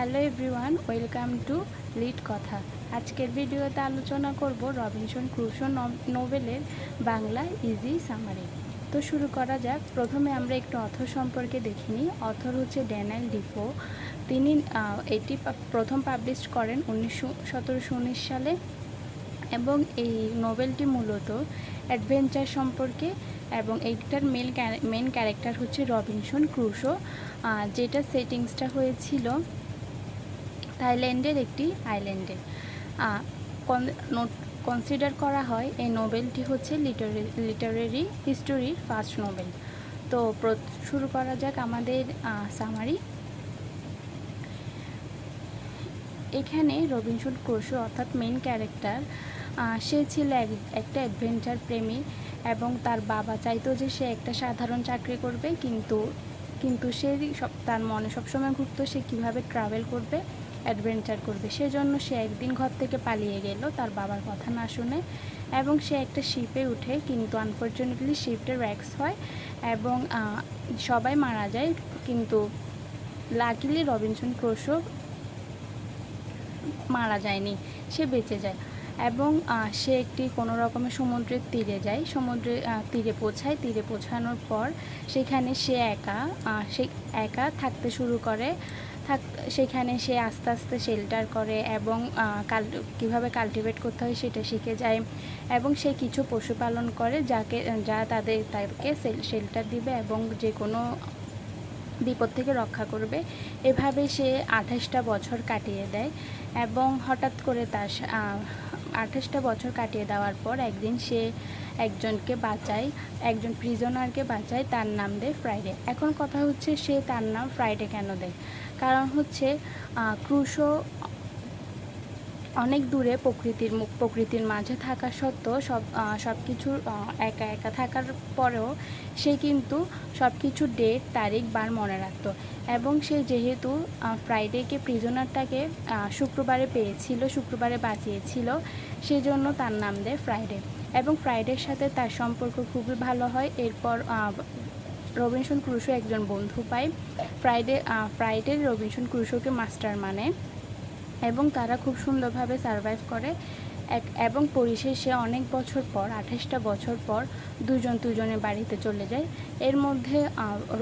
Hello everyone, welcome to lead কথা। আজকের ভিডিওতে আলোচনা করব রবিনসন ক্রুসো নোভেলের বাংলা ইজি সামারি। তো শুরু করা যাক। প্রথমে আমরা একটু অথর সম্পর্কে দেখে নিই। অথর হচ্ছে ড্যানিয়েল ডিফো। তিনি এটি প্রথম পাবলিশ করেন 1719 সালে এবং এই নোভেলটি মূলত অ্যাডভেঞ্চার সম্পর্কে এবং এইটার মেন ক্যারেক্টার হচ্ছে রবিনসন ক্রুসো, যেটা সেটিংসটা হয়েছিল থাইল্যান্ডের একটি আইল্যান্ডে। কনসিডার করা হয় এই নোবেলটি হচ্ছে লিটারেরি হিস্টোরির ফার্স্ট নোবেল। তো শুরু করা যাক আমাদের সামারি। এখানে রবিনসন ক্রুসো অর্থাৎ মেন ক্যারেক্টার, সে ছিল একটা অ্যাডভেঞ্চার প্রেমী এবং তার বাবা চাইতো যে সে একটা সাধারণ চাকরি করবে, কিন্তু সে তার মনে সবসময় ঘুরতো সে কীভাবে ট্রাভেল করবে, অ্যাডভেঞ্চার করবে। সেজন্য সে একদিন ঘর থেকে পালিয়ে গেল তার বাবার কথা না শুনে এবং সে একটা শিপে উঠে, কিন্তু আনফর্চুনেটলি শিপটা র্যাক্স হয় এবং সবাই মারা যায়, কিন্তু লাকিলি রবিনসন ক্রুসো মারা যায়নি, সে বেঁচে যায় এবং সে একটি কোনো রকমের সমুদ্রের তীরে যায়। সমুদ্রের তীরে পৌঁছানোর পর সেখানে সে একা থাকতে শুরু করে। সেখানে সে আস্তে আস্তে শেল্টার করে এবং কীভাবে কাল্টিভেট করতে হয় সেটা শিখে যায় এবং সে কিছু পশুপালন করে যা তাদেরকে শেল্টার দিবে এবং যে কোনো বিপদ থেকে রক্ষা করবে। এভাবে সে 28টা বছর কাটিয়ে দেয় এবং হঠাৎ করে তার 28টা বছর কাটিয়ে দেওয়ার পর একদিন সে একজন প্রিজনারকে বাঁচায়, তার নাম দেয় ফ্রাইডে। এখন কথা হচ্ছে সে তার নাম ফ্রাইডে কেন দেয়? কারণ হচ্ছে ক্রুসো অনেক দূরে প্রকৃতির মাঝে থাকা সত্ত্বেও সব কিছু একা থাকার পরেও সে কিন্তু সব কিছু ডেট তারিখ বার মনে রাখত এবং সে যেহেতু ফ্রাইডেকে প্রিজনারটাকে শুক্রবারে বাঁচিয়েছিল, সেজন্য তার নাম দেয় ফ্রাইডে এবং ফ্রাইডের সাথে তার সম্পর্ক খুবই ভালো হয়। এরপর রবিনসন ক্রুসো একজন বন্ধু পায়। ফ্রাইডে রবিনসন ক্রুসোকে মাস্টার মানে এবং তারা খুব সুন্দরভাবে সারভাইভ করে এবং পরিশেষে অনেক বছর পর 28টা বছর পর দুজনের বাড়িতে চলে যায়। এর মধ্যে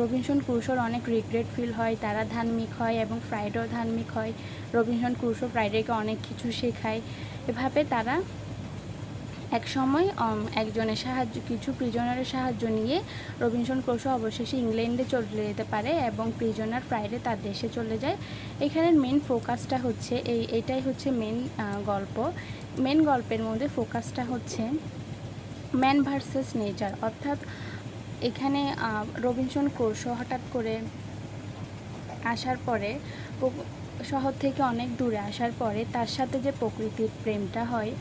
রবিনসন ক্রুসোর অনেক রিগ্রেট ফিল হয়, তারা ধার্মিক হয় এবং ফ্রাইডেও ধার্মিক হয়। রবিনসন ক্রুসো ফ্রাইডেকে অনেক কিছু শেখায়। এভাবে তারা এক সময় কিছু প্রিজনারের সাহায্য নিয়ে রবিনসন ক্রুসো অবশেষে ইংল্যান্ডে চলে যেতে পারে এবং প্রিজনার ফ্রাইডে তার দেশে চলে যায়। এখানে মেন ফোকাসটা হচ্ছে এটাই হচ্ছে মেন গল্পের মধ্যে ফোকাসটা হচ্ছে ম্যান ভার্সেস নেচার। অর্থাৎ এখানে রবিনসন ক্রুসো হঠাৎ করে আসার পরে, শহর থেকে অনেক দূরে আসার পরে তার সাথে যে প্রকৃতির প্রেমটা হয়,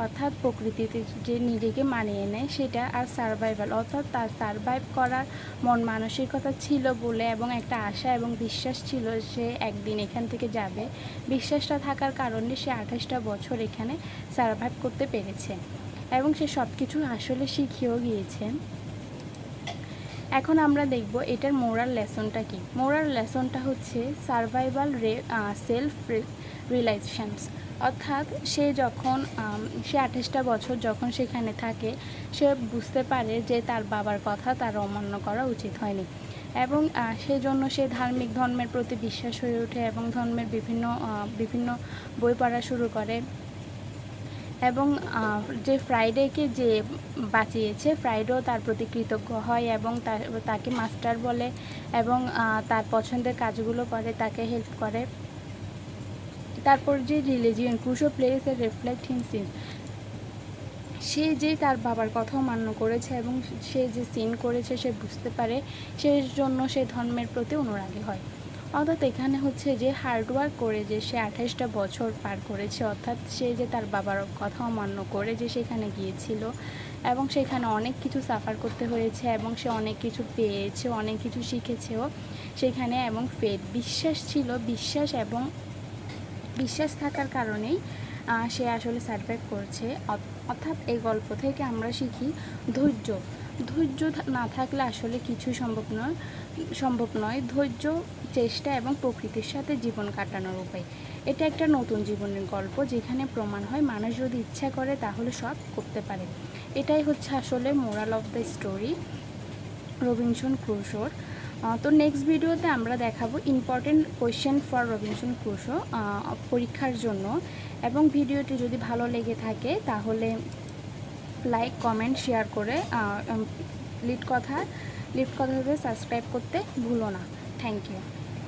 অর্থাৎ প্রকৃতিতে যে নিজেকে মানিয়ে নেয়, সেটা আর সারভাইভাল, অর্থাৎ তার সারভাইভ করার মন মানসিকতা ছিল বলে এবং একটা আশা এবং বিশ্বাস ছিল সে একদিন এখান থেকে যাবে। বিশ্বাসটা থাকার কারণে সে 28টা বছর এখানে সারভাইভ করতে পেরেছে এবং সে সব কিছু আসলে শিখিয়েও গিয়েছে। এখন আমরা দেখব এটার মোরাল লেসনটা কি। মোরাল লেসনটা হচ্ছে সারভাইভাল সেলফ রিয়েলাইজেশনস। অর্থাৎ সে 28টা বছর যখন সেখানে থাকে, সে বুঝতে পারে যে তার বাবার কথা তার অমান্য করা উচিত হয়নি এবং সেজন্য সে ধর্মের প্রতি বিশ্বাস হয়ে ওঠে এবং ধর্মের বিভিন্ন বই পড়া শুরু করে এবং যে ফ্রাইডেকে যে বাঁচিয়েছে, ফ্রাইডেও তার প্রতি কৃতজ্ঞ হয় এবং তাকে মাস্টার বলে এবং তার পছন্দের কাজগুলো করে, তাকে হেল্প করে। তারপর যে রিলিজিয়ন ক্রুসো প্লেস এ রিফ্লেক্ট হিমসেলফ, সে যে তার বাবার কথাও মান্য করেছে এবং সে যে সিন করেছে সে বুঝতে পারে, সেজন্য সে ধর্মের প্রতি অনুরাগী হয়। অর্থাৎ এখানে হচ্ছে যে হার্ডওয়ার্ক করে যে সে 28টা বছর পার করেছে, অর্থাৎ সে যে তার বাবার কথা অমান্য করে যে সেখানে গিয়েছিল এবং সেখানে অনেক কিছু সাফার করতে হয়েছে এবং সে অনেক কিছু পেয়েছে, অনেক কিছু শিখেছেও সেখানে এবং বিশ্বাস ছিল, বিশ্বাস থাকার কারণেই সে আসলে সারভাইভ করছে। অর্থাৎ এই গল্প থেকে আমরা শিখি ধৈর্য। ধৈর্য না থাকলে আসলে কিছুই সম্ভব নয়। ধৈর্য, চেষ্টা এবং প্রকৃতির সাথে জীবন কাটানোর উপায়। এটা একটা নতুন জীবনের গল্প, যেখানে প্রমাণ হয় মানুষ যদি ইচ্ছা করে তাহলে সব করতে পারে। এটাই হচ্ছে আসলে moral of the story Robinson ক্রুশোর। তো নেক্সট ভিডিওতে আমরা দেখাবো important question for Robinson Crusoe পরীক্ষার জন্য। এবং ভিডিওটি যদি ভালো লেগে থাকে তাহলে লাইক, কমেন্ট, শেয়ার করে লিড কথাতে সাবস্ক্রাইব করতে ভুলো না। Thank you.